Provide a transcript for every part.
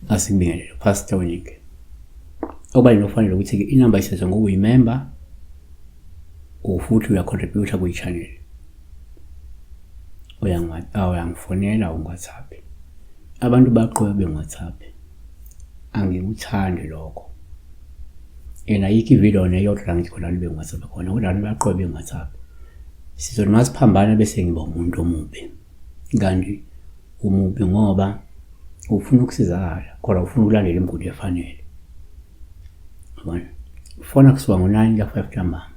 asikubingelele Pastor Winike. Okubalulekile kufanele ukuthi inamba isetshenziswa ngoba uyimember ufuthi uyacontribute ku-channel. Uyangifonela uWhatsApp. Abantu baqobe beWhatsApp. Angikuthandi lokho. Ayikho ivideo neyodwa ngikhona beWhatsApp khona kodwa baqobe beWhatsApp. Sizona masiphambana bese ngiba umuntu omubi. Kanti umubi ngoba ufuna ukusizakala kodwa ufuna ukulandela imigudu efanele. Yabona? Ufona kusuka ngo9 ka 5 ntambama.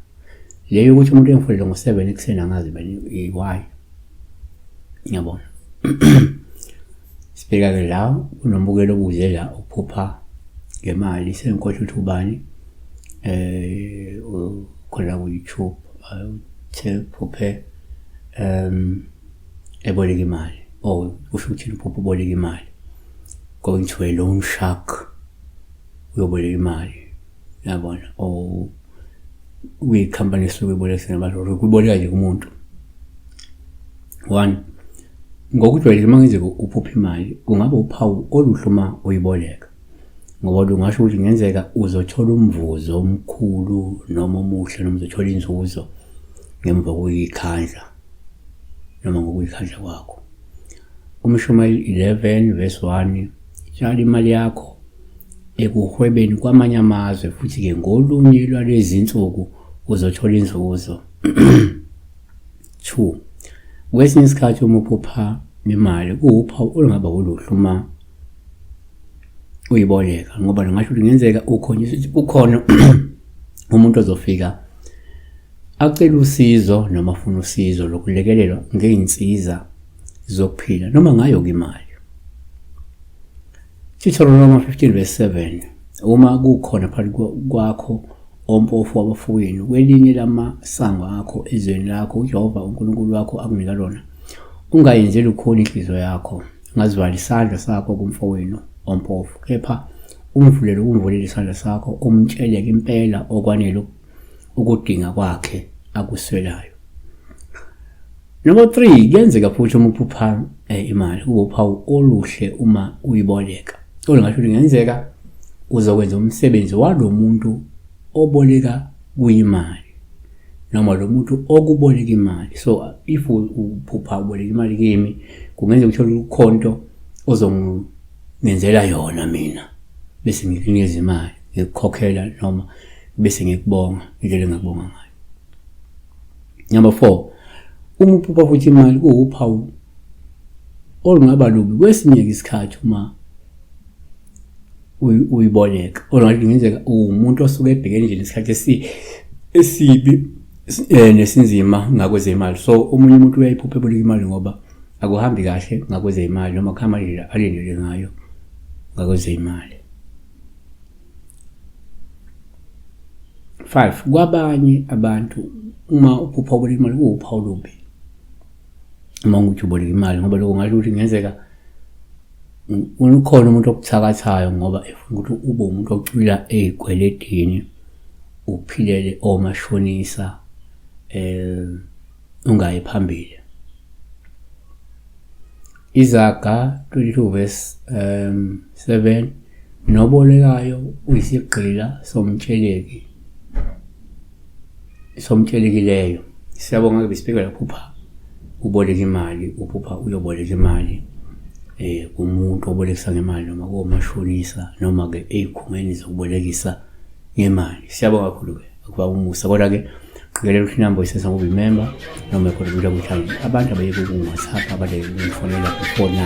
Leyo ukuthi umuntu engifonele ngo7 ekuseni angazi bani why. Yabona? Sibheka ke la unombukelo okuze la uphupha ngemali sengikhosha ukuthi ubani khona ku YouTube uphuphe eboleka imali usho ukuthi uphupha uboleka imali going to a loan shark uyoboleka imali. Yabona? Company sokuboleka imali ukuboleka nje kumuntu. One, ngokujwayelekile mangize uphupha imali kungaba uphawu oluhluma uyiboleka. Ngoba ungasho ukuthi ngenzeka uzothola umvuzo omkhulu noma omuhle noma uzothola inzuzo ngemva kokuyikhandla noma ngokuyikhandla kwakho. Umshumayeli 11 verse 1 tshala imali yakho ekuhwebeni kwamanye amazwe futhi ke ngolunye lwalezi insuku uzothola inzuzo. 2, kwesinye isikhathi uma uphupha imali kuwuphawu olungaba oluhluma uyiboleka ngoba ngisho ukuthi ngenzeka ukhonyisa ukuthi ukhona umuntu ozofika acela usizo noma afuna usizo lokulekelelwa ngeinsiza zokuphila noma ngayo imali. Deuteronomy 15 verse 7 uma kukhona phakathi kwakho ompofu wabafowenu kwelinye lamasango akho ezweni lakho uJehova uNkulunkulu wakho akunika lona ungayenzeli ukhona inhliziyo yakho ngazivali isandla sakho kumfowenu ompofu kepha umvulele isandla sakho umtsheleke impela okwanele ukudinga kwakhe akuswelayo. Number 3, kuyenzeka futhi uma uphupha imali uphawu oluhle uma uyiboleka. Olingasho ukuthi ngenzeka uzokwenza umsebenzi walo muntu oboleka kuyimali noma lo muntu okuboleka imali. So if uphupha uboleka imali kimi kungenza ukuthi ukhonto ozongenzela yona mina bese ngikunikeza imali ngikukhokhela noma bese ngikubonga indlela engakubonga ngayo. Number 4, uma uphupha futhi imali kuwuphawu olungaba lubi kwesinye isikhathi uma uyiboleka. Olungathi ngenzeka umuntu osuke ebhekene nje nesikhathi esibi nesinzima ngakwezemali. So umunye umuntu uyayiphupha eboleka imali ngoba akuhambi kahle ngakwezemali noma khama nje alindele ngayo ngakwezemali. 5, kwabanye abantu uma uphupha uboleka imali kuwuphawu lubi uma uthi uboleka imali ngoba lokho ngasho ukuthi ngenzeka ukhona umuntu okuthakathayo ngoba efuna ukuthi ube umuntu ocwila ezikweledini uphilele omashonisa ungayi phambili. Izaga 22 verse 7 nobolekayo uyisigqila somtshelekileyo. Siyabonga besibhekela uphupha uboleka imali uphupha uyoboleka imali kumuntu obolekisa ngemali noma komashonisa noma ke ezikhungeni zokubolekisa ngemali. Siyabonga kakhulu ke ukuba umusa kodwa ke qikelela ukuthi inamba isesa ngoba imember noma khona kuya kuthanda abantu abayeke ku WhatsApp abadele ukufonela ku 49.